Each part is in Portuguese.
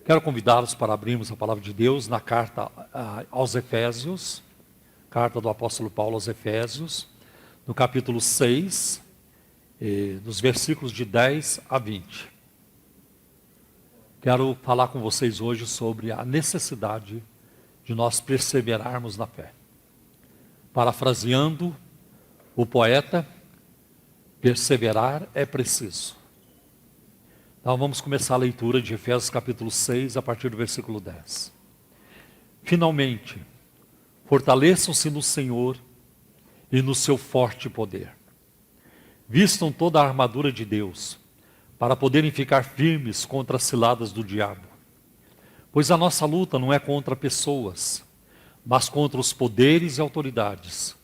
Quero convidá-los para abrirmos a palavra de Deus na carta aos Efésios, carta do apóstolo Paulo aos Efésios, no capítulo 6, dos versículos de 10 a 20. Quero falar com vocês hoje sobre a necessidade de nós perseverarmos na fé. Parafraseando o poeta, perseverar é preciso. Então vamos começar a leitura de Efésios capítulo 6, a partir do versículo 10. Finalmente, fortaleçam-se no Senhor e no seu forte poder. Vistam toda a armadura de Deus, para poderem ficar firmes contra as ciladas do diabo. Pois a nossa luta não é contra pessoas, mas contra os poderes e autoridades,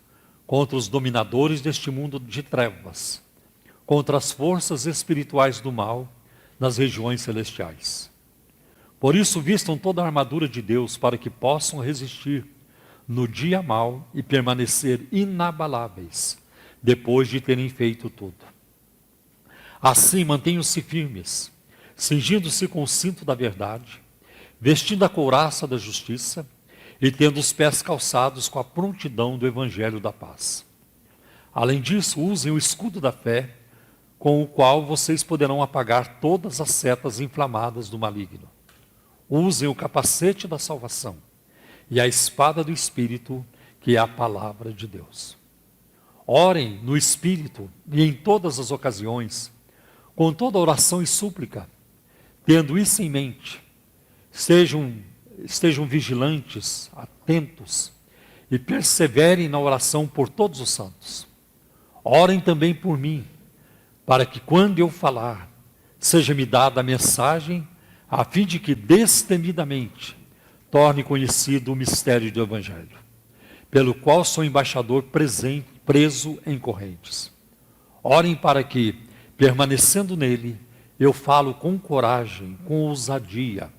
contra os dominadores deste mundo de trevas, contra as forças espirituais do mal nas regiões celestiais. Por isso vistam toda a armadura de Deus para que possam resistir no dia mau e permanecer inabaláveis, depois de terem feito tudo. Assim mantenham-se firmes, cingindo-se com o cinto da verdade, vestindo a couraça da justiça e tendo os pés calçados com a prontidão do evangelho da paz. Além disso, usem o escudo da fé, com o qual vocês poderão apagar todas as setas inflamadas do maligno. Usem o capacete da salvação e a espada do Espírito, que é a palavra de Deus. Orem no Espírito e em todas as ocasiões, com toda oração e súplica, tendo isso em mente, estejam vigilantes, atentos e perseverem na oração por todos os santos. Orem também por mim, para que quando eu falar, seja-me dada a mensagem, a fim de que destemidamente torne conhecido o mistério do Evangelho, pelo qual sou embaixador preso em correntes. Orem para que, permanecendo nele, eu falo com coragem, com ousadia,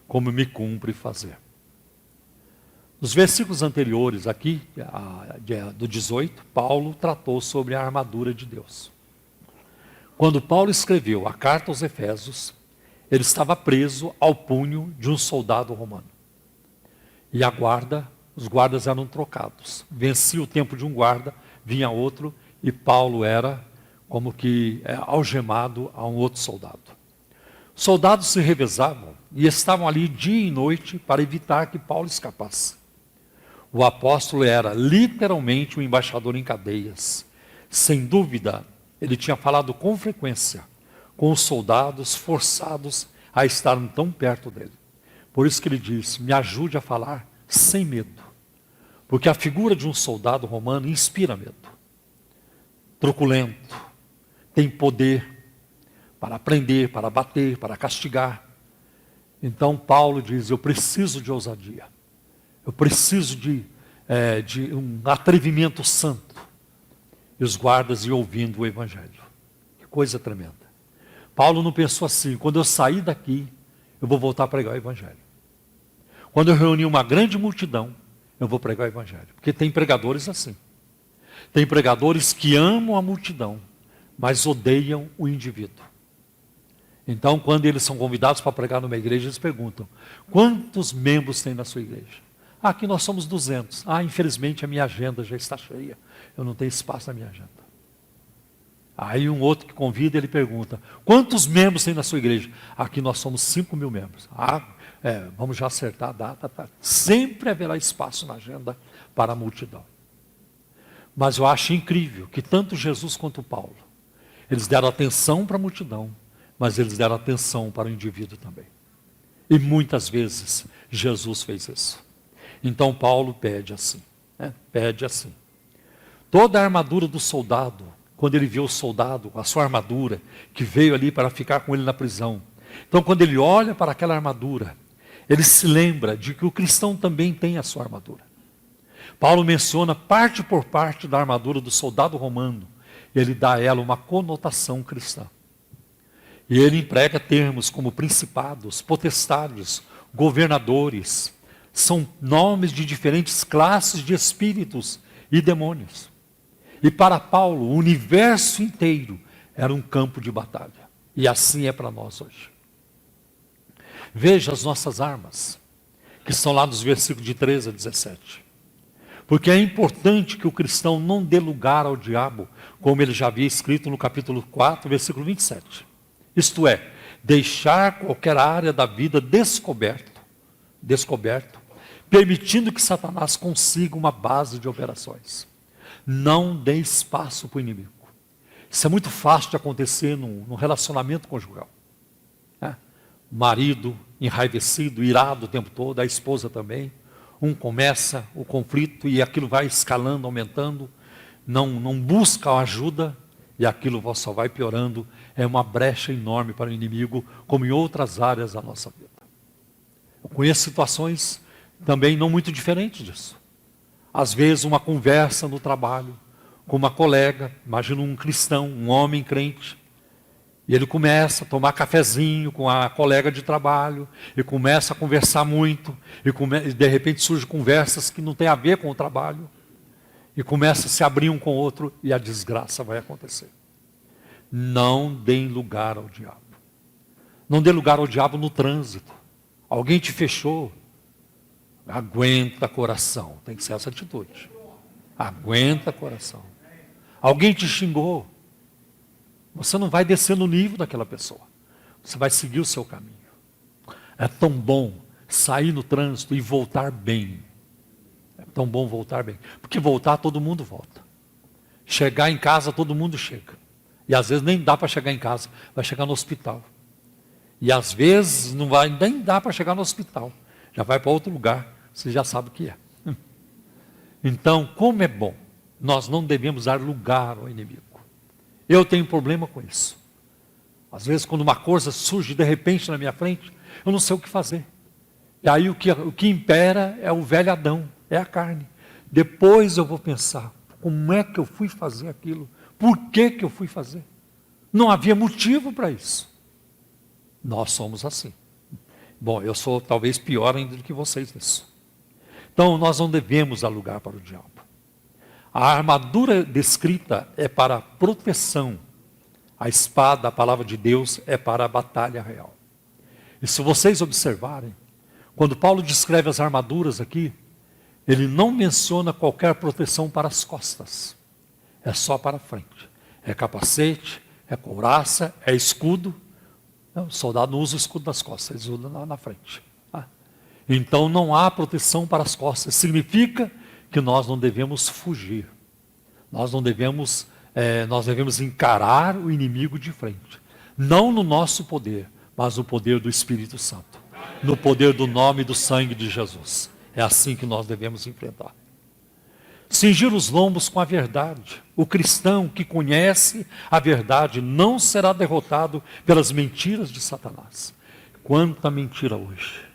como me cumpre fazer. Nos versículos anteriores aqui, do 18, Paulo tratou sobre a armadura de Deus. Quando Paulo escreveu a carta aos Efésios, ele estava preso ao punho de um soldado romano. E os guardas eram trocados. Vencia o tempo de um guarda, vinha outro, e Paulo era como que algemado a um outro soldado. Os soldados se revezavam e estavam ali dia e noite para evitar que Paulo escapasse. O apóstolo era literalmente um embaixador em cadeias. Sem dúvida, ele tinha falado com frequência com os soldados forçados a estarem tão perto dele. Por isso que ele disse, me ajude a falar sem medo. Porque a figura de um soldado romano inspira medo. Truculento, tem poder para prender, para bater, para castigar. Então Paulo diz, eu preciso de ousadia. Eu preciso de um atrevimento santo. E os guardas iam ouvindo o Evangelho. Que coisa tremenda. Paulo não pensou assim, quando eu sair daqui, eu vou voltar a pregar o Evangelho. Quando eu reunir uma grande multidão, eu vou pregar o Evangelho. Porque tem pregadores assim. Tem pregadores que amam a multidão, mas odeiam o indivíduo. Então, quando eles são convidados para pregar numa igreja, eles perguntam, quantos membros tem na sua igreja? Aqui nós somos 200. Infelizmente a minha agenda já está cheia. Eu não tenho espaço na minha agenda. Aí um outro que convida, ele pergunta, quantos membros tem na sua igreja? Aqui nós somos 5.000 membros. Vamos já acertar a data. Tá? Sempre haverá espaço na agenda para a multidão. Mas eu acho incrível que tanto Jesus quanto Paulo, eles deram atenção para a multidão, mas eles deram atenção para o indivíduo também. E muitas vezes Jesus fez isso. Então Paulo pede assim, pede assim. Toda a armadura do soldado, quando ele vê o soldado com a sua armadura, que veio ali para ficar com ele na prisão. Então quando ele olha para aquela armadura, ele se lembra de que o cristão também tem a sua armadura. Paulo menciona parte por parte da armadura do soldado romano, e ele dá a ela uma conotação cristã. E ele emprega termos como principados, potestades, governadores, são nomes de diferentes classes de espíritos e demônios. E para Paulo, o universo inteiro era um campo de batalha. E assim é para nós hoje. Veja as nossas armas, que estão lá nos versículos de 13 a 17. Porque é importante que o cristão não dê lugar ao diabo, como ele já havia escrito no capítulo 4, versículo 27. Isto é, deixar qualquer área da vida descoberto, permitindo que Satanás consiga uma base de operações. Não dê espaço para o inimigo. Isso é muito fácil de acontecer num relacionamento conjugal. Marido enraivecido, irado o tempo todo, a esposa também. Um começa o conflito e aquilo vai escalando, aumentando, não busca ajuda e aquilo só vai piorando. É uma brecha enorme para o inimigo, como em outras áreas da nossa vida. Eu conheço situações também não muito diferentes disso. Às vezes uma conversa no trabalho com uma colega, imagina um cristão, um homem crente, e ele começa a tomar cafezinho com a colega de trabalho, e começa a conversar muito, e de repente surgem conversas que não têm a ver com o trabalho, e começa a se abrir um com o outro, e a desgraça vai acontecer. Não deem lugar ao diabo. Não dê lugar ao diabo no trânsito. Alguém te fechou, aguenta coração, tem que ser essa atitude. Aguenta coração. Alguém te xingou, você não vai descer no nível daquela pessoa. Você vai seguir o seu caminho. É tão bom sair no trânsito e voltar bem. É tão bom voltar bem. Porque voltar todo mundo volta. Chegar em casa todo mundo chega. E às vezes nem dá para chegar em casa, vai chegar no hospital. E às vezes não vai nem dar para chegar no hospital. Já vai para outro lugar, você já sabe o que é. Então, como é bom, nós não devemos dar lugar ao inimigo. Eu tenho problema com isso. Às vezes, quando uma coisa surge de repente na minha frente, eu não sei o que fazer. E aí o que impera é o velho Adão, é a carne. Depois eu vou pensar, como é que eu fui fazer aquilo? Por que eu fui fazer? Não havia motivo para isso. Nós somos assim. Bom, eu sou talvez pior ainda do que vocês nisso. Então, nós não devemos dar lugar para o diabo. A armadura descrita é para proteção. A espada, a palavra de Deus, é para a batalha real. E se vocês observarem, quando Paulo descreve as armaduras aqui, ele não menciona qualquer proteção para as costas. É só para a frente. É capacete, é couraça, é escudo. O soldado não usa o escudo nas costas, ele usa na frente. Então não há proteção para as costas. Significa que nós não devemos fugir. Nós devemos encarar o inimigo de frente. Não no nosso poder, mas no poder do Espírito Santo. No poder do nome e do sangue de Jesus. É assim que nós devemos enfrentar. Cingir os lombos com a verdade. O cristão que conhece a verdade não será derrotado pelas mentiras de Satanás. Quanta mentira hoje.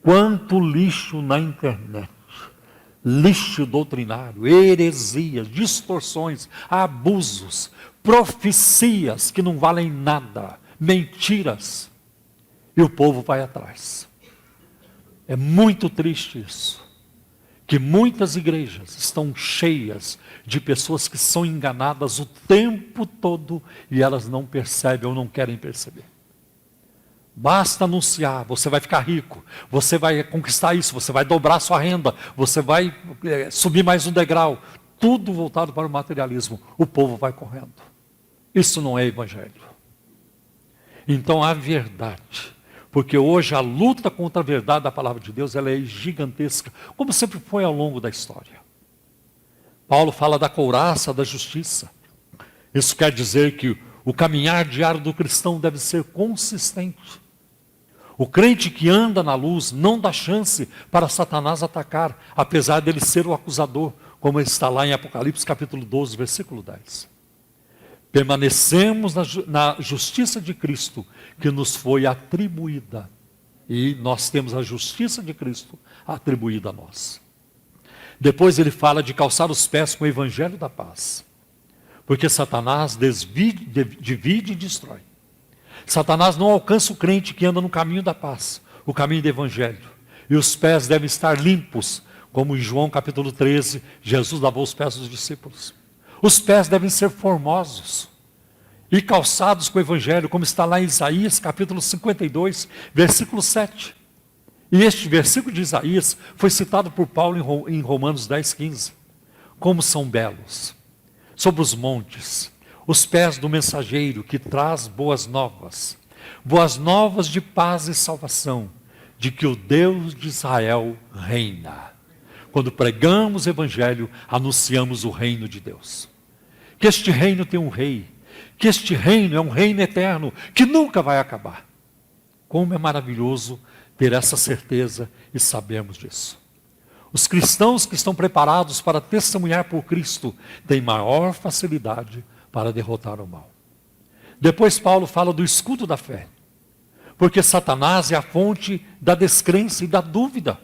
Quanto lixo na internet. Lixo doutrinário, heresias, distorções, abusos, profecias que não valem nada, mentiras. E o povo vai atrás. É muito triste isso. Que muitas igrejas estão cheias de pessoas que são enganadas o tempo todo e elas não percebem ou não querem perceber. Basta anunciar, você vai ficar rico, você vai conquistar isso, você vai dobrar sua renda, você vai subir mais um degrau. Tudo voltado para o materialismo. O povo vai correndo. Isso não é evangelho. Então a verdade, porque hoje a luta contra a verdade da palavra de Deus, ela é gigantesca, como sempre foi ao longo da história. Paulo fala da couraça da justiça. Isso quer dizer que o caminhar diário do cristão deve ser consistente. O crente que anda na luz não dá chance para Satanás atacar, apesar dele ser o acusador, como está lá em Apocalipse capítulo 12, versículo 10. Permanecemos na justiça de Cristo, que nos foi atribuída. E nós temos a justiça de Cristo atribuída a nós. Depois ele fala de calçar os pés com o evangelho da paz. Porque Satanás divide e destrói. Satanás não alcança o crente que anda no caminho da paz, o caminho do evangelho. E os pés devem estar limpos, como em João capítulo 13, Jesus lavou os pés dos discípulos. Os pés devem ser formosos. e calçados com o Evangelho, como está lá em Isaías, capítulo 52, versículo 7. E este versículo de Isaías foi citado por Paulo em Romanos 10, 15. Como são belos, sobre os montes, os pés do mensageiro que traz boas novas de paz e salvação, de que o Deus de Israel reina. Quando pregamos o Evangelho, anunciamos o reino de Deus. Que este reino tem um rei, que este reino é um reino eterno, que nunca vai acabar. Como é maravilhoso ter essa certeza e sabermos disso. Os cristãos que estão preparados para testemunhar por Cristo têm maior facilidade para derrotar o mal. Depois Paulo fala do escudo da fé, porque Satanás é a fonte da descrença e da dúvida.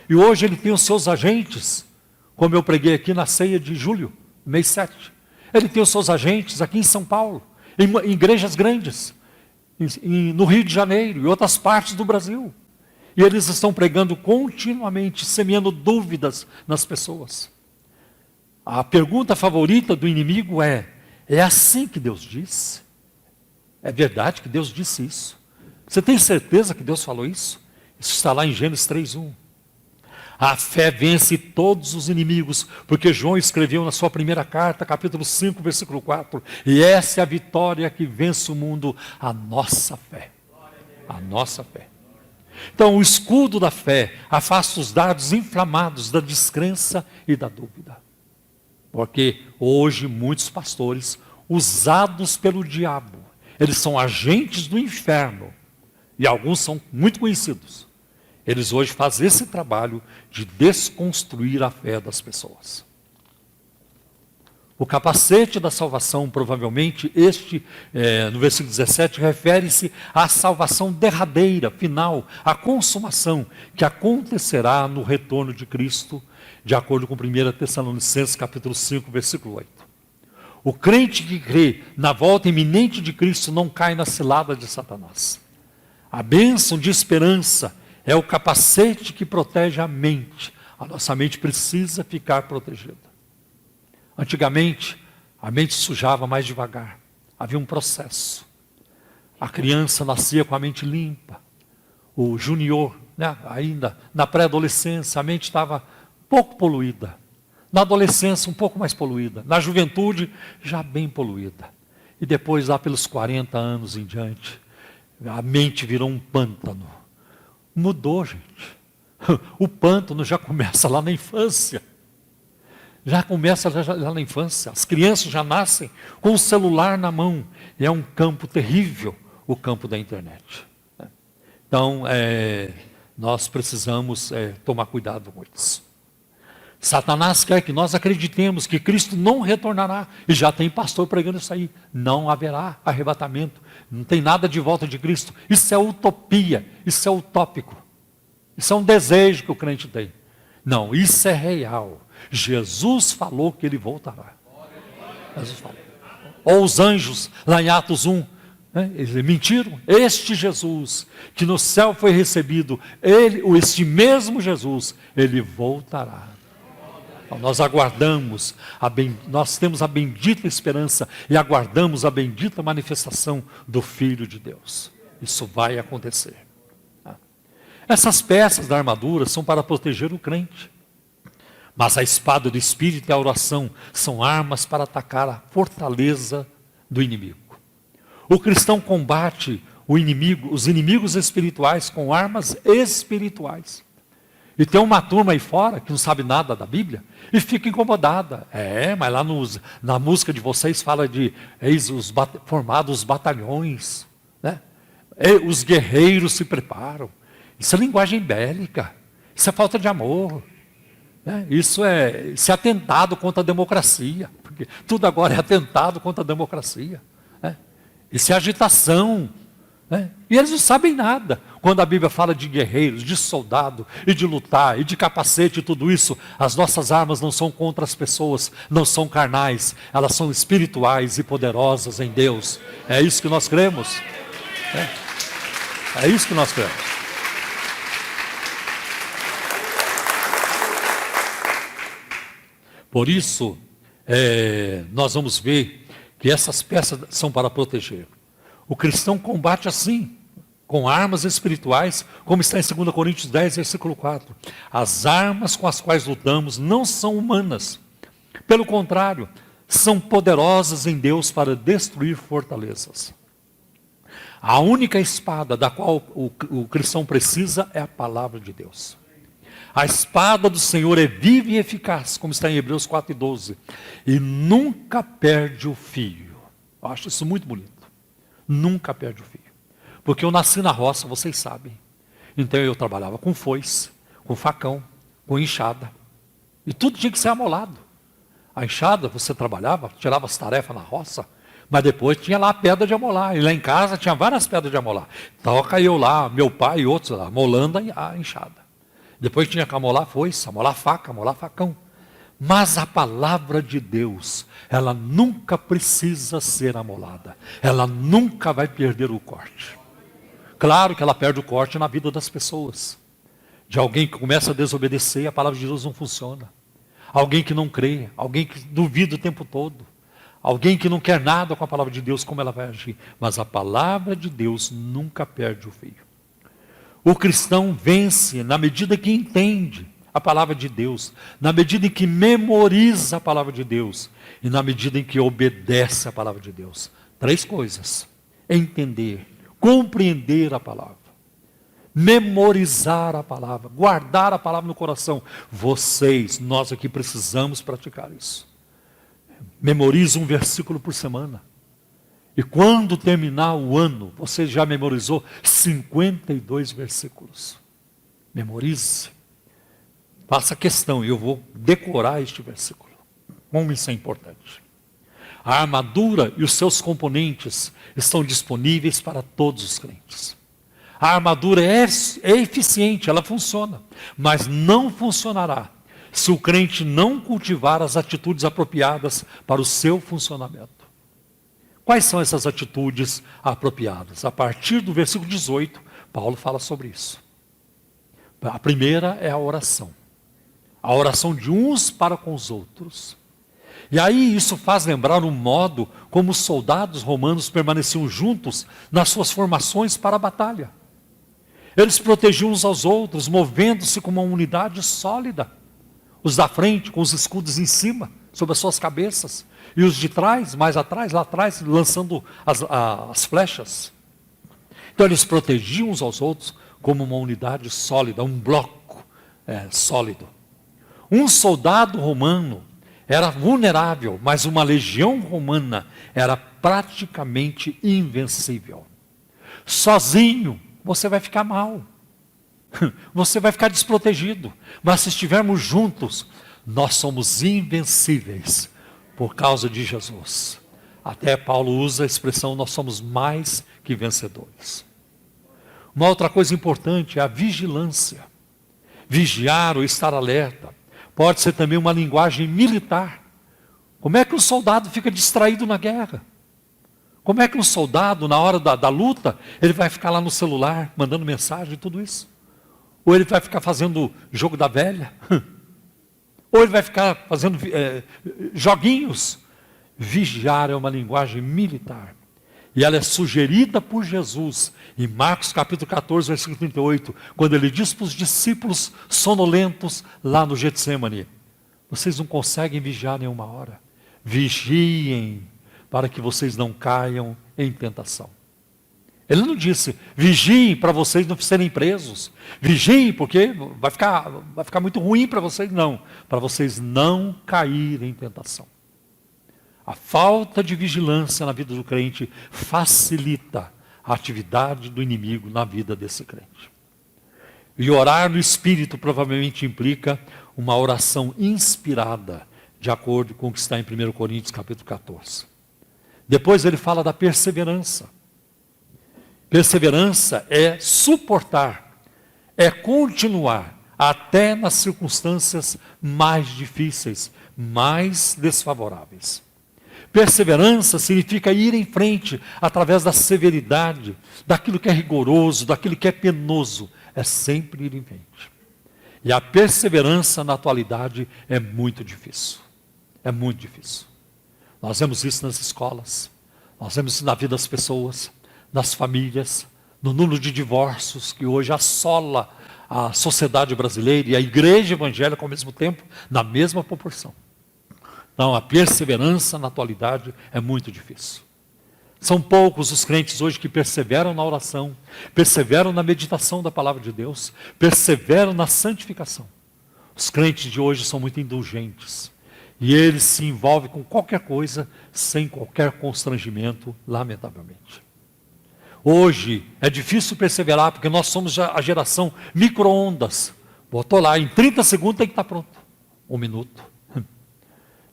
E hoje ele tem os seus agentes, como eu preguei aqui na ceia de julho, mês 7. Ele tem os seus agentes aqui em São Paulo, em igrejas grandes, no Rio de Janeiro e outras partes do Brasil. E eles estão pregando continuamente, semeando dúvidas nas pessoas. A pergunta favorita do inimigo é assim que Deus disse? É verdade que Deus disse isso? Você tem certeza que Deus falou isso? Isso está lá em Gênesis 3:1. A fé vence todos os inimigos, porque João escreveu na sua primeira carta, capítulo 5, versículo 4, e essa é a vitória que vence o mundo, a nossa fé. A nossa fé. Então, o escudo da fé afasta os dardos inflamados da descrença e da dúvida. Porque hoje muitos pastores, usados pelo diabo, eles são agentes do inferno, e alguns são muito conhecidos. Eles hoje fazem esse trabalho de desconstruir a fé das pessoas. O capacete da salvação, provavelmente, no versículo 17, refere-se à salvação derradeira, final, à consumação, que acontecerá no retorno de Cristo, de acordo com 1 Tessalonicenses, capítulo 5, versículo 8. O crente que crê na volta iminente de Cristo não cai na cilada de Satanás. A bênção de esperança é o capacete que protege a mente. A nossa mente precisa ficar protegida. Antigamente, a mente sujava mais devagar. Havia um processo. A criança nascia com a mente limpa. O junior, ainda na pré-adolescência, a mente estava pouco poluída. Na adolescência, um pouco mais poluída. Na juventude, já bem poluída. E depois, lá pelos 40 anos em diante, a mente virou um pântano. Mudou, gente. O pântano já começa lá na infância. Já começa lá na infância. As crianças já nascem com o celular na mão. E é um campo terrível, o campo da internet. Então, nós precisamos tomar cuidado com isso. Satanás quer que nós acreditemos que Cristo não retornará. E já tem pastor pregando isso aí. Não haverá arrebatamento. Não tem nada de volta de Cristo. Isso é utopia. Isso é utópico. Isso é um desejo que o crente tem. Não, isso é real. Jesus falou que ele voltará. Jesus falou. Ou os anjos, lá em Atos 1, eles mentiram. Este Jesus, que no céu foi recebido, este mesmo Jesus, ele voltará. Então, nós aguardamos, nós temos a bendita esperança e aguardamos a bendita manifestação do Filho de Deus. Isso vai acontecer. Essas peças da armadura são para proteger o crente. Mas a espada do Espírito e a oração são armas para atacar a fortaleza do inimigo. O cristão combate os inimigos espirituais com armas espirituais. E tem uma turma aí fora que não sabe nada da Bíblia e fica incomodada. Mas lá na música de vocês fala de formados os batalhões. Os guerreiros se preparam. Isso é linguagem bélica. Isso é falta de amor. Isso é atentado contra a democracia. Porque tudo agora é atentado contra a democracia. Isso é agitação. E eles não sabem nada. Quando a Bíblia fala de guerreiros, de soldado, e de lutar, e de capacete e tudo isso, as nossas armas não são contra as pessoas, não são carnais, elas são espirituais e poderosas em Deus. É isso que nós cremos. É isso que nós cremos. Por isso, nós vamos ver que essas peças são para proteger. O cristão combate assim, com armas espirituais, como está em 2 Coríntios 10, versículo 4. As armas com as quais lutamos não são humanas. Pelo contrário, são poderosas em Deus para destruir fortalezas. A única espada da qual o cristão precisa é a palavra de Deus. A espada do Senhor é viva e eficaz, como está em Hebreus 4:12, e nunca perde o fio. Eu acho isso muito bonito. Nunca perde o fio. Porque eu nasci na roça, vocês sabem. Então eu trabalhava com foice, com facão, com enxada. E tudo tinha que ser amolado. A enxada, você trabalhava, tirava as tarefas na roça, mas depois tinha lá a pedra de amolar. E lá em casa tinha várias pedras de amolar. Toca eu lá, meu pai e outros lá, amolando a enxada. Depois tinha que amolar foice, amolar faca, amolar facão. Mas a palavra de Deus, ela nunca precisa ser amolada. Ela nunca vai perder o corte. Claro que ela perde o corte na vida das pessoas. De alguém que começa a desobedecer, a palavra de Deus não funciona. Alguém que não crê, alguém que duvida o tempo todo. Alguém que não quer nada com a palavra de Deus, como ela vai agir. Mas a palavra de Deus nunca perde o fio. O cristão vence na medida que entende a palavra de Deus, na medida em que memoriza a palavra de Deus e na medida em que obedece a palavra de Deus. 3 coisas: entender, compreender a palavra, memorizar a palavra, guardar a palavra no coração. Nós aqui precisamos praticar isso. Memorize um versículo por semana. E quando terminar o ano, você já memorizou 52 versículos. Memorize. Faça questão, eu vou decorar este versículo. Como isso é importante. A armadura e os seus componentes estão disponíveis para todos os crentes. A armadura é eficiente, ela funciona, mas não funcionará se o crente não cultivar as atitudes apropriadas para o seu funcionamento. Quais são essas atitudes apropriadas? A partir do versículo 18, Paulo fala sobre isso. A primeira é a oração. A oração de uns para com os outros. E aí isso faz lembrar o modo como os soldados romanos permaneciam juntos nas suas formações para a batalha. Eles protegiam uns aos outros, movendo-se com uma unidade sólida. Os da frente com os escudos em cima, sobre as suas cabeças. E os de trás, mais atrás, lá atrás, lançando as flechas. Então eles protegiam uns aos outros como uma unidade sólida, um bloco sólido. Um soldado romano era vulnerável, mas uma legião romana era praticamente invencível. Sozinho, você vai ficar mal. Você vai ficar desprotegido. Mas se estivermos juntos, nós somos invencíveis por causa de Jesus. Até Paulo usa a expressão, nós somos mais que vencedores. Uma outra coisa importante é a vigilância. Vigiar ou estar alerta. Pode ser também uma linguagem militar. Como é que um soldado fica distraído na guerra? Como é que um soldado, na hora da luta, ele vai ficar lá no celular, mandando mensagem e tudo isso? Ou ele vai ficar fazendo jogo da velha? Ou ele vai ficar fazendo joguinhos? Vigiar é uma linguagem militar. E ela é sugerida por Jesus em Marcos capítulo 14, versículo 38, quando ele diz para os discípulos sonolentos lá no Getsêmani: vocês não conseguem vigiar nenhuma hora. Vigiem para que vocês não caiam em tentação. Ele não disse, vigiem para vocês não serem presos. Vigiem porque vai ficar muito ruim para vocês. Não, para vocês não caírem em tentação. A falta de vigilância na vida do crente facilita a atividade do inimigo na vida desse crente. E orar no Espírito provavelmente implica uma oração inspirada, de acordo com o que está em 1 Coríntios capítulo 14. Depois ele fala da perseverança. Perseverança é suportar, é continuar até nas circunstâncias mais difíceis, mais desfavoráveis. Perseverança significa ir em frente através da severidade, daquilo que é rigoroso, daquilo que é penoso. É sempre ir em frente. E a perseverança na atualidade é muito difícil. É muito difícil. Nós vemos isso nas escolas, nós vemos isso na vida das pessoas, nas famílias, no número de divórcios que hoje assola a sociedade brasileira e a igreja evangélica ao mesmo tempo, na mesma proporção. Então, a perseverança na atualidade é muito difícil. São poucos os crentes hoje que perseveram na oração, perseveram na meditação da palavra de Deus, perseveram na santificação. Os crentes de hoje são muito indulgentes. E eles se envolvem com qualquer coisa, sem qualquer constrangimento, lamentavelmente. Hoje é difícil perseverar, porque nós somos a geração micro-ondas. Botou lá, em 30 segundos tem que estar pronto. 1 minuto.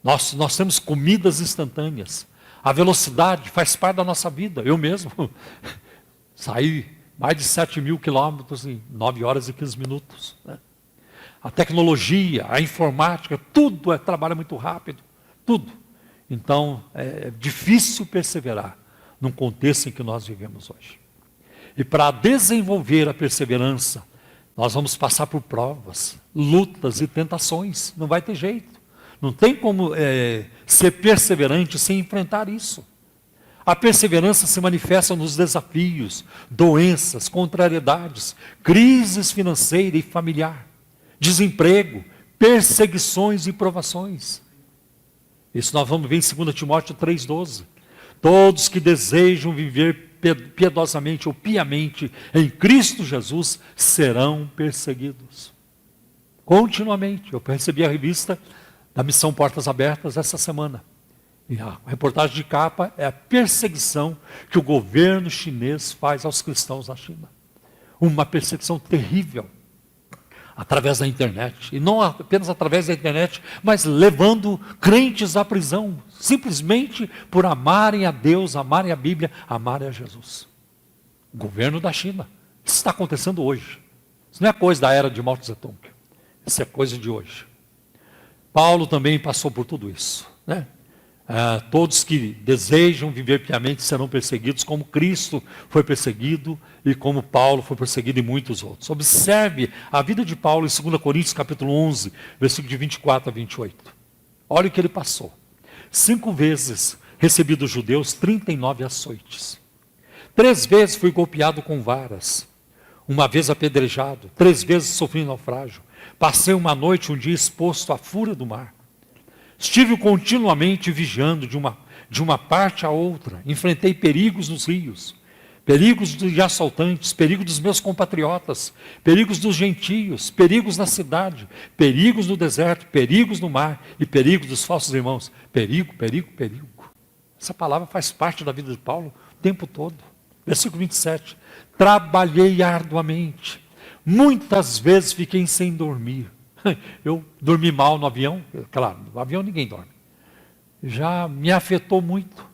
Nós temos comidas instantâneas. A velocidade faz parte da nossa vida. Eu mesmo saí mais de 7.000 quilômetros em 9 horas e 15 minutos. Né? A tecnologia, a informática, tudo trabalha muito rápido. Tudo. Então, é difícil perseverar num contexto em que nós vivemos hoje. E para desenvolver a perseverança, nós vamos passar por provas, lutas e tentações. Não vai ter jeito. Não tem como ser perseverante sem enfrentar isso. A perseverança se manifesta nos desafios, doenças, contrariedades, crises financeira e familiar, desemprego, perseguições e provações. Isso nós vamos ver em 2 Timóteo 3,12. Todos que desejam viver piedosamente ou piamente em Cristo Jesus serão perseguidos. Continuamente. Eu recebi a revista da Missão Portas Abertas essa semana. E a reportagem de capa é a perseguição que o governo chinês faz aos cristãos na China. Uma perseguição terrível, através da internet. E não apenas através da internet, mas levando crentes à prisão, simplesmente por amarem a Deus, amarem a Bíblia, amarem a Jesus. O governo da China. Isso está acontecendo hoje. Isso não é coisa da era de Mao Tse-tung. Isso é coisa de hoje. Paulo também passou por tudo isso. Né? Todos que desejam viver piamente serão perseguidos, como Cristo foi perseguido e como Paulo foi perseguido e muitos outros. Observe a vida de Paulo em 2 Coríntios capítulo 11, versículo de 24 a 28. Olha o que ele passou. 5 vezes recebi dos judeus 39 açoites. 3 vezes fui golpeado com varas. 1 vez apedrejado. 3 vezes sofri naufrágio. Passei uma noite, um dia exposto à fúria do mar. Estive continuamente vigiando de uma parte a outra. Enfrentei perigos nos rios, perigos de assaltantes, perigos dos meus compatriotas, perigos dos gentios, perigos na cidade, perigos no deserto, perigos no mar e perigos dos falsos irmãos. Perigo, perigo, perigo. Essa palavra faz parte da vida de Paulo o tempo todo. Versículo 27. Trabalhei arduamente. Muitas vezes fiquei sem dormir. Eu dormi mal no avião. Claro, no avião ninguém dorme. Já me afetou muito.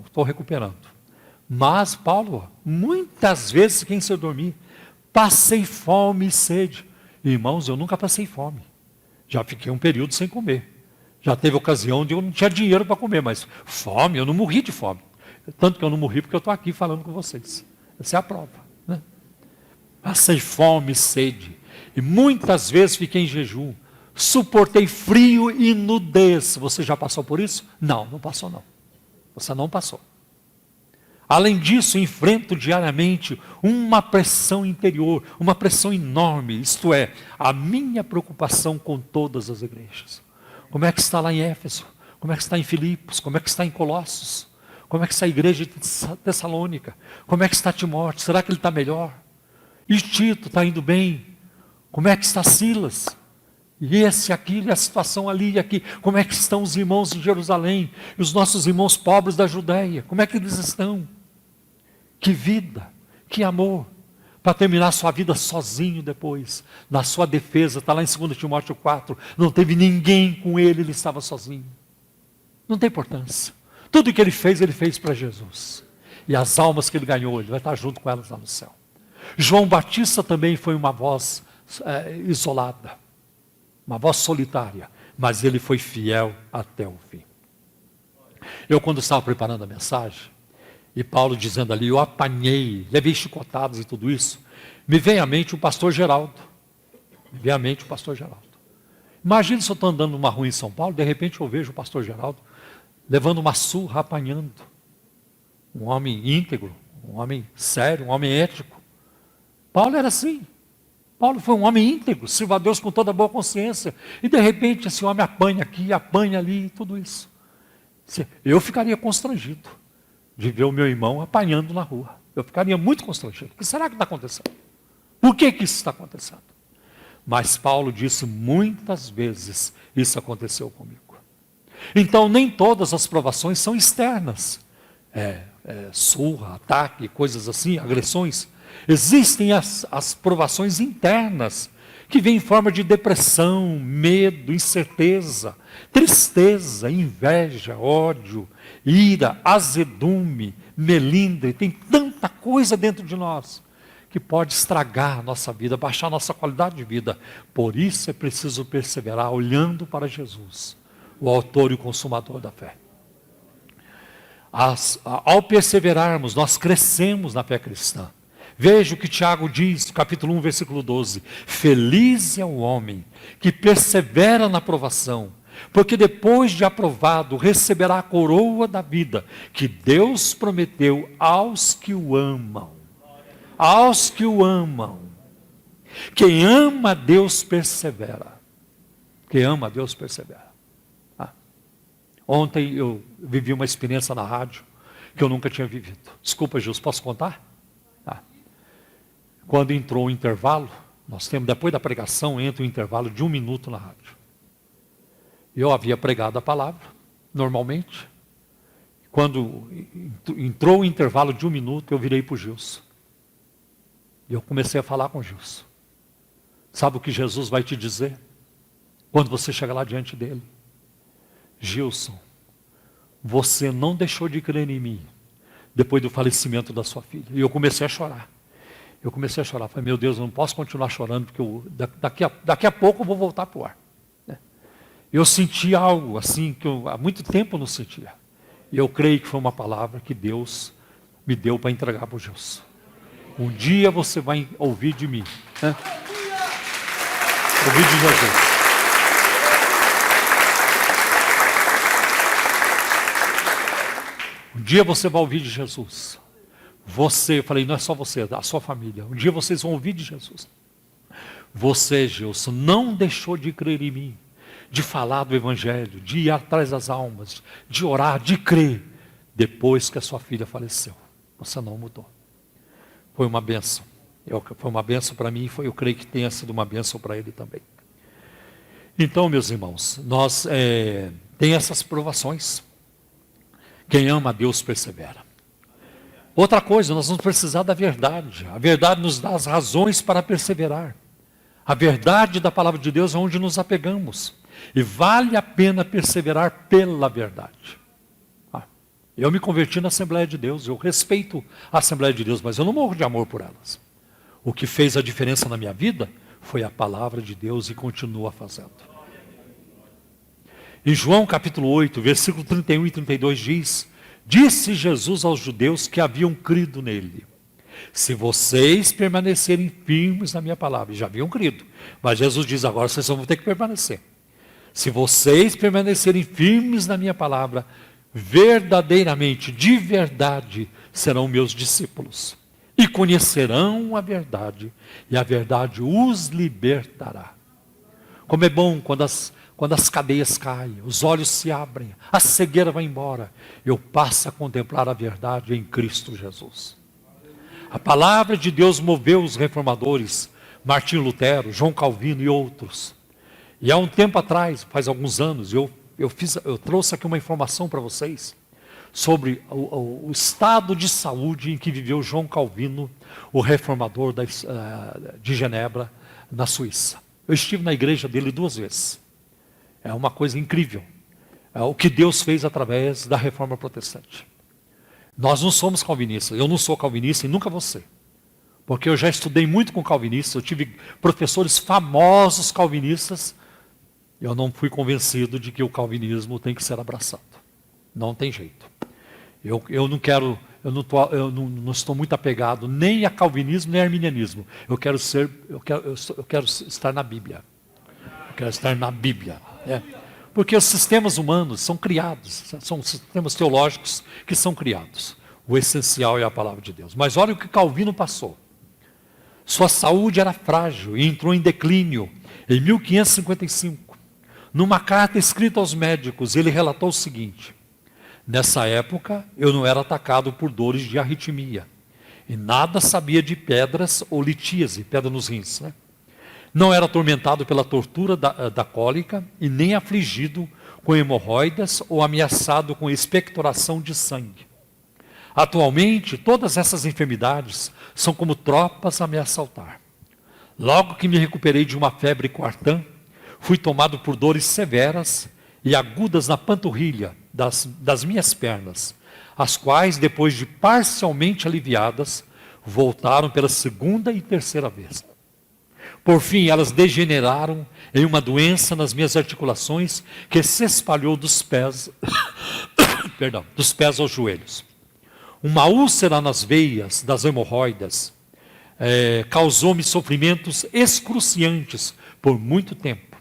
Estou recuperando. Mas, Paulo, muitas vezes fiquei sem dormir. Passei fome e sede. Irmãos, eu nunca passei fome. Já fiquei um período sem comer. Já teve ocasião onde eu não tinha dinheiro para comer, mas fome, eu não morri de fome. Tanto que eu não morri porque eu estou aqui falando com vocês. Essa é a prova. Né? Passei fome e sede. E muitas vezes fiquei em jejum. Suportei frio e nudez. Você já passou por isso? Não, não passou não. Você não passou. Além disso, enfrento diariamente uma pressão interior, uma pressão enorme. Isto é, a minha preocupação com todas as igrejas. Como é que está lá em Éfeso? Como é que está em Filipos? Como é que está em Colossos? Como é que está a igreja de Tessalônica? Como é que está Timóteo? Será que ele está melhor? E Tito está indo bem? Como é que está Silas? E esse, aquilo, e a situação ali e aqui. Como é que estão os irmãos de Jerusalém? E os nossos irmãos pobres da Judéia? Como é que eles estão? Que vida, que amor. Para terminar sua vida sozinho depois. Na sua defesa, está lá em 2 Timóteo 4. Não teve ninguém com ele, ele estava sozinho. Não tem importância. Tudo que ele fez para Jesus. E as almas que ele ganhou, ele vai estar junto com elas lá no céu. João Batista também foi uma voz isolada, uma voz solitária, mas ele foi fiel até o fim. Eu, quando estava preparando a mensagem, e Paulo dizendo ali, eu apanhei, levei chicotadas e tudo isso, me veio à mente o pastor Geraldo. Imagina se eu estou andando numa rua em São Paulo, de repente eu vejo o pastor Geraldo levando uma surra, apanhando. Um homem íntegro, um homem sério, um homem ético. Paulo era assim. Paulo foi um homem íntegro, sirva a Deus com toda boa consciência. E de repente esse homem apanha aqui, apanha ali, tudo isso. Eu ficaria constrangido de ver o meu irmão apanhando na rua. Eu ficaria muito constrangido. O que será que está acontecendo? Por que isso está acontecendo? Mas Paulo disse muitas vezes, isso aconteceu comigo. Então nem todas as provações são externas. Surra, ataque, coisas assim, agressões. Existem as provações internas, que vêm em forma de depressão, medo, incerteza, tristeza, inveja, ódio, ira, azedume, melindre. Tem tanta coisa dentro de nós que pode estragar a nossa vida, baixar a nossa qualidade de vida. Por isso é preciso perseverar olhando para Jesus, o autor e o consumador da fé. Ao perseverarmos, nós crescemos na fé cristã. Veja o que Tiago diz, capítulo 1, versículo 12. Feliz é o homem que persevera na provação, porque depois de aprovado receberá a coroa da vida que Deus prometeu aos que o amam. Aos que o amam. Quem ama a Deus persevera. Quem ama a Deus persevera. Ontem eu vivi uma experiência na rádio que eu nunca tinha vivido. Desculpa, Jesus, posso contar? Quando entrou o intervalo, nós temos, depois da pregação, entra o intervalo de 1 minuto na rádio. Eu havia pregado a palavra, normalmente. Quando entrou o intervalo de 1 minuto, eu virei para o Gilson. E eu comecei a falar com o Gilson. Sabe o que Jesus vai te dizer? Quando você chegar lá diante dele. Gilson, você não deixou de crer em mim, depois do falecimento da sua filha. E eu comecei a chorar. Falei, meu Deus, eu não posso continuar chorando, porque daqui a pouco eu vou voltar para o ar. Eu senti algo assim, que há muito tempo eu não sentia. E eu creio que foi uma palavra que Deus me deu para entregar para o Gilson. Um dia você vai ouvir de mim. Ouvir de Jesus. Um dia você vai ouvir de Jesus. Você, falei, não é só você, a sua família. Um dia vocês vão ouvir de Jesus. Você, Gilson, não deixou de crer em mim, de falar do Evangelho, de ir atrás das almas, de orar, de crer, depois que a sua filha faleceu. Você não mudou. Foi uma bênção. Foi uma bênção para mim, eu creio que tenha sido uma bênção para ele também. Então, meus irmãos, nós tem essas provações. Quem ama a Deus persevera. Outra coisa, nós vamos precisar da verdade. A verdade nos dá as razões para perseverar. A verdade da palavra de Deus é onde nos apegamos. E vale a pena perseverar pela verdade. Eu me converti na Assembleia de Deus, eu respeito a Assembleia de Deus, mas eu não morro de amor por elas. O que fez a diferença na minha vida foi a palavra de Deus e continua fazendo. Em João capítulo 8, versículo 31 e 32 diz: disse Jesus aos judeus que haviam crido nele: se vocês permanecerem firmes na minha palavra, e já haviam crido, mas Jesus diz agora, vocês vão ter que permanecer. Se vocês permanecerem firmes na minha palavra, verdadeiramente, de verdade, serão meus discípulos. E conhecerão a verdade, e a verdade os libertará. Como é bom quando as cadeias caem, os olhos se abrem, a cegueira vai embora, eu passo a contemplar a verdade em Cristo Jesus. A palavra de Deus moveu os reformadores, Martinho Lutero, João Calvino e outros. E há um tempo atrás, faz alguns anos, eu trouxe aqui uma informação para vocês sobre o estado de saúde em que viveu João Calvino, o reformador de Genebra, na Suíça. Eu estive na igreja dele 2 vezes. É uma coisa incrível. É o que Deus fez através da reforma protestante. Nós não somos calvinistas. Eu não sou calvinista e nunca vou ser. Porque eu já estudei muito com calvinistas. Eu tive professores famosos calvinistas. Eu não fui convencido de que o calvinismo tem que ser abraçado. Não tem jeito. Eu não estou muito apegado nem a calvinismo nem a arminianismo. Eu quero estar na Bíblia. quero estar na Bíblia. Porque os sistemas humanos são criados, são sistemas teológicos que são criados. O essencial é a palavra de Deus. Mas olha o que Calvino passou. Sua saúde era frágil e entrou em declínio em 1555. Numa carta escrita aos médicos, ele relatou o seguinte: nessa época, eu não era atacado por dores de arritmia e nada sabia de pedras ou litíase, pedra nos rins, né? Não era atormentado pela tortura da cólica e nem afligido com hemorroidas ou ameaçado com expectoração de sangue. Atualmente, todas essas enfermidades são como tropas a me assaltar. Logo que me recuperei de uma febre quartã, fui tomado por dores severas e agudas na panturrilha das minhas pernas, as quais, depois de parcialmente aliviadas, voltaram pela segunda e terceira vez. Por fim, elas degeneraram em uma doença nas minhas articulações que se espalhou dos pés, dos pés aos joelhos. Uma úlcera nas veias das hemorroidas causou-me sofrimentos excruciantes por muito tempo.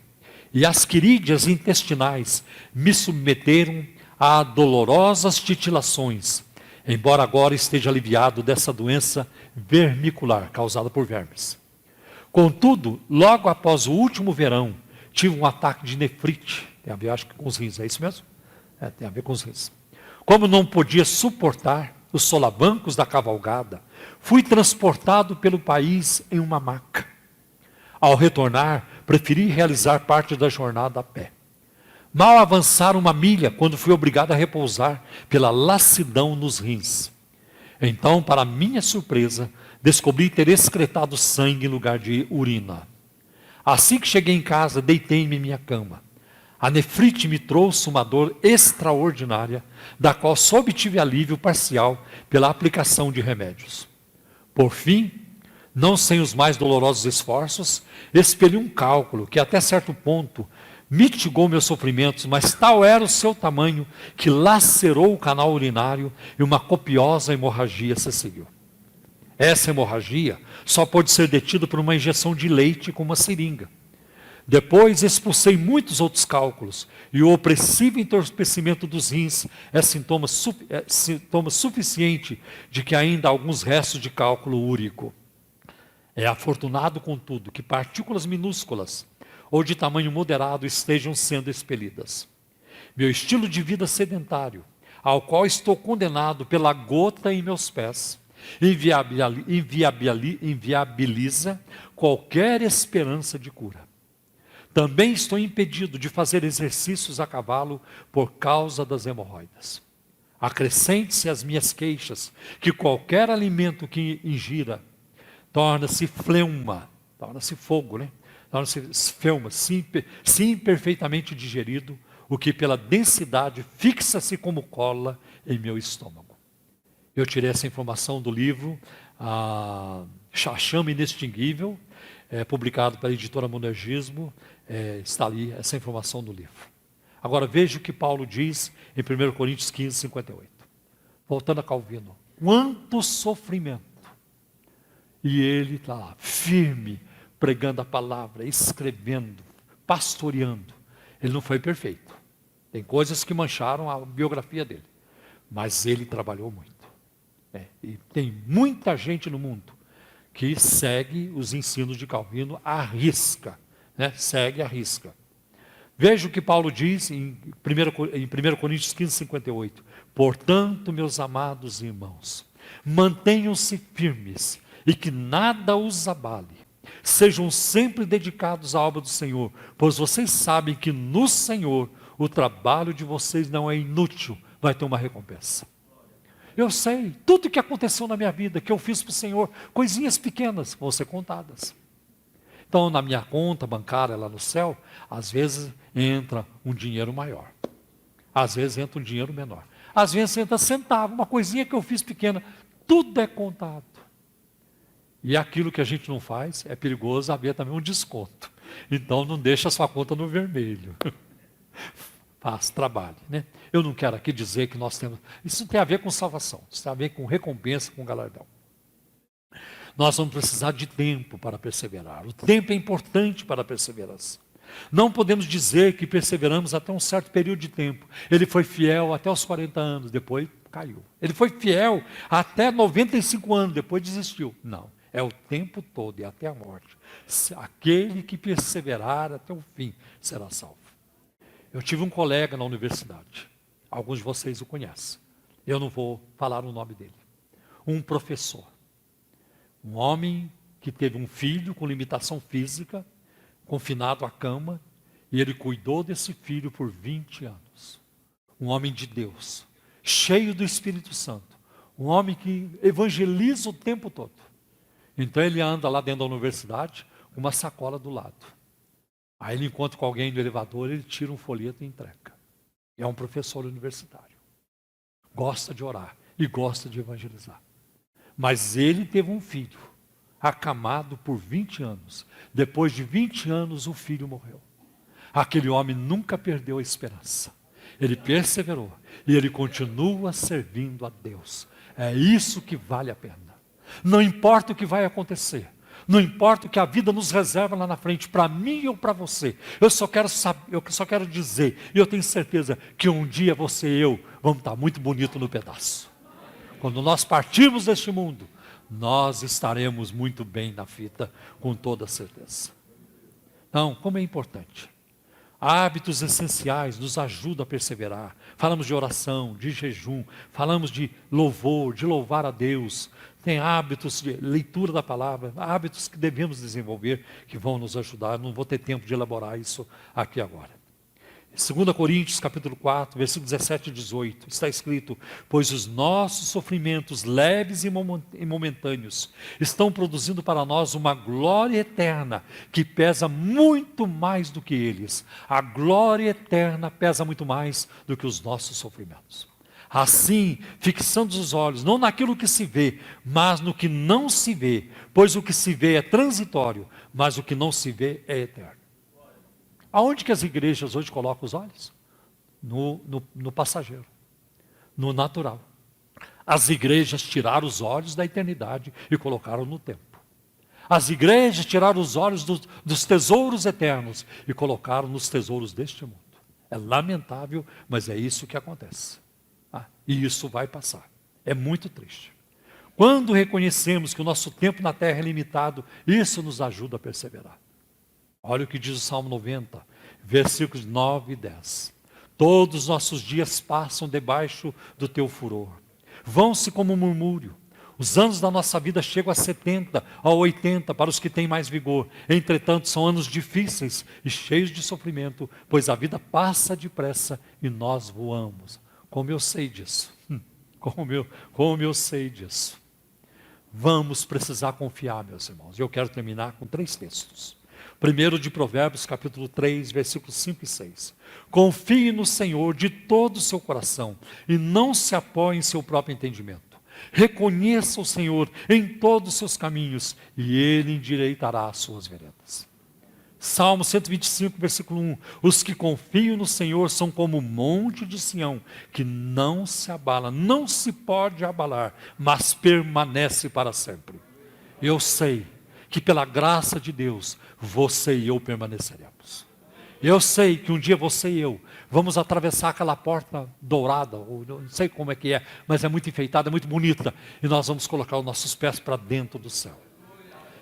E as quirídeas intestinais me submeteram a dolorosas titilações, embora agora esteja aliviado dessa doença vermicular causada por vermes. Contudo, logo após o último verão, tive um ataque de nefrite. Tem a ver, acho que com os rins, é isso mesmo? Tem a ver com os rins. Como não podia suportar os solavancos da cavalgada, fui transportado pelo país em uma maca. Ao retornar, preferi realizar parte da jornada a pé. Mal avançar uma milha, quando fui obrigado a repousar pela lassidão nos rins. Então, para minha surpresa, descobri ter excretado sangue em lugar de urina. Assim que cheguei em casa, deitei-me em minha cama. A nefrite me trouxe uma dor extraordinária, da qual só obtive alívio parcial pela aplicação de remédios. Por fim, não sem os mais dolorosos esforços, expeli um cálculo que até certo ponto mitigou meus sofrimentos, mas tal era o seu tamanho que lacerou o canal urinário e uma copiosa hemorragia se seguiu. Essa hemorragia só pôde ser detida por uma injeção de leite com uma seringa. Depois expulsei muitos outros cálculos, e o opressivo entorpecimento dos rins é sintoma suficiente de que ainda há alguns restos de cálculo úrico. É afortunado, contudo, que partículas minúsculas ou de tamanho moderado estejam sendo expelidas. Meu estilo de vida sedentário, ao qual estou condenado pela gota em meus pés, inviabiliza qualquer esperança de cura. Também estou impedido de fazer exercícios a cavalo por causa das hemorroidas. Acrescente-se às minhas queixas que qualquer alimento que ingira torna-se fleuma, torna-se fogo, né? Torna-se felma, se imperfeitamente digerido, o que pela densidade fixa-se como cola em meu estômago. Eu tirei essa informação do livro A Chama Inextinguível, publicado pela editora Monergismo, está ali essa informação do livro. Agora veja o que Paulo diz em 1 Coríntios 15, 58. Voltando a Calvino. Quanto sofrimento! E ele está lá, firme, pregando a palavra, escrevendo, pastoreando. Ele não foi perfeito. Tem coisas que mancharam a biografia dele. Mas ele trabalhou muito. E tem muita gente no mundo que segue os ensinos de Calvino à risca. Segue à risca. Veja o que Paulo diz em 1 Coríntios 15, 58. Portanto, meus amados irmãos, mantenham-se firmes e que nada os abale. Sejam sempre dedicados à obra do Senhor, pois vocês sabem que no Senhor o trabalho de vocês não é inútil, vai ter uma recompensa. Eu sei, tudo que aconteceu na minha vida, que eu fiz para o Senhor, coisinhas pequenas, vão ser contadas. Então, na minha conta bancária lá no céu, às vezes entra um dinheiro maior. Às vezes entra um dinheiro menor. Às vezes entra centavo, uma coisinha que eu fiz pequena. Tudo é contado. E aquilo que a gente não faz, é perigoso haver também um desconto. Então, não deixa a sua conta no vermelho. Faz, trabalhe, né? Eu não quero aqui dizer que nós temos... Isso tem a ver com salvação. Isso tem a ver com recompensa, com galardão. Nós vamos precisar de tempo para perseverar. O tempo é importante para a perseverança. Não podemos dizer que perseveramos até um certo período de tempo. Ele foi fiel até os 40 anos, depois caiu. Ele foi fiel até 95 anos, depois desistiu. Não, é o tempo todo e até a morte. Aquele que perseverar até o fim será salvo. Eu tive um colega na universidade, alguns de vocês o conhecem. Eu não vou falar o nome dele. Um professor, um homem que teve um filho com limitação física, confinado à cama, e ele cuidou desse filho por 20 anos. Um homem de Deus, cheio do Espírito Santo, um homem que evangeliza o tempo todo. Então ele anda lá dentro da universidade com uma sacola do lado. Aí ele encontra com alguém no elevador, ele tira um folheto e entrega. É um professor universitário. Gosta de orar e gosta de evangelizar. Mas ele teve um filho, acamado por 20 anos. Depois de 20 anos, o filho morreu. Aquele homem nunca perdeu a esperança. Ele perseverou e ele continua servindo a Deus. É isso que vale a pena. Não importa o que vai acontecer. Não importa o que a vida nos reserva lá na frente, para mim ou para você. Eu só quero dizer, e eu tenho certeza que um dia você e eu vamos estar muito bonito no pedaço. Quando nós partirmos deste mundo, nós estaremos muito bem na fita, com toda certeza. Então, como é importante. Hábitos essenciais nos ajudam a perseverar. Falamos de oração, de jejum, falamos de louvor, de louvar a Deus. Tem hábitos de leitura da palavra, hábitos que devemos desenvolver, que vão nos ajudar. Não vou ter tempo de elaborar isso aqui agora. 2 Coríntios capítulo 4, versículos 17 e 18, está escrito: pois os nossos sofrimentos leves e momentâneos estão produzindo para nós uma glória eterna, que pesa muito mais do que eles. A glória eterna pesa muito mais do que os nossos sofrimentos. Assim, fixando os olhos, não naquilo que se vê, mas no que não se vê, pois o que se vê é transitório, mas o que não se vê é eterno. Aonde que as igrejas hoje colocam os olhos? No passageiro, no natural. As igrejas tiraram os olhos da eternidade e colocaram no tempo. As igrejas tiraram os olhos dos tesouros eternos e colocaram nos tesouros deste mundo. É lamentável, mas é isso que acontece. E isso vai passar. É muito triste. Quando reconhecemos que o nosso tempo na terra é limitado, isso nos ajuda a perseverar. Olha o que diz o Salmo 90, versículos 9 e 10. Todos os nossos dias passam debaixo do teu furor. Vão-se como um murmúrio. Os anos da nossa vida chegam a 70, a 80 para os que têm mais vigor. Entretanto, são anos difíceis e cheios de sofrimento, pois a vida passa depressa e nós voamos. Como eu sei disso? Como eu sei disso? Vamos precisar confiar, meus irmãos. Eu quero terminar com 3 textos. Primeiro de Provérbios, capítulo 3, versículos 5 e 6. Confie no Senhor de todo o seu coração e não se apoie em seu próprio entendimento. Reconheça o Senhor em todos os seus caminhos e Ele endireitará as suas veredas. Salmo 125, versículo 1. Os que confiam no Senhor são como o monte de Sião, que não se abala, não se pode abalar, mas permanece para sempre. Eu sei que pela graça de Deus, você e eu permaneceremos. Eu sei que um dia você e eu vamos atravessar aquela porta dourada, ou não sei como é que é, mas é muito enfeitada, é muito bonita, e nós vamos colocar os nossos pés para dentro do céu.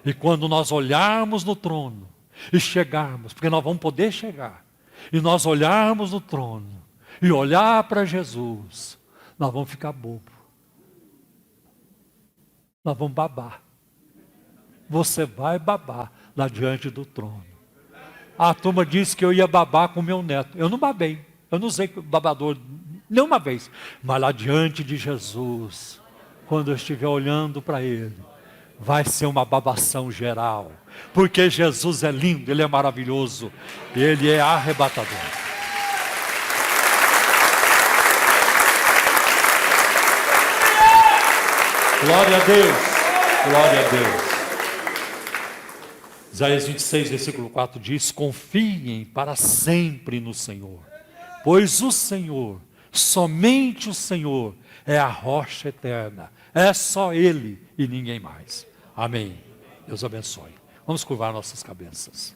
E quando nós olharmos no trono, e chegarmos, porque nós vamos poder chegar, e nós olharmos no trono, e olhar para Jesus, nós vamos ficar bobo. Nós vamos babar. Você vai babar lá diante do trono. A turma disse que eu ia babar com meu neto. Eu não babei. Eu não usei babador nenhuma vez. Mas lá diante de Jesus, quando eu estiver olhando para Ele, vai ser uma babação geral. Porque Jesus é lindo, Ele é maravilhoso. Ele é arrebatador. Glória a Deus. Glória a Deus. Isaías 26, versículo 4 diz: confiem para sempre no Senhor, pois o Senhor, somente o Senhor, é a rocha eterna. É só Ele e ninguém mais. Amém. Deus abençoe. Vamos curvar nossas cabeças.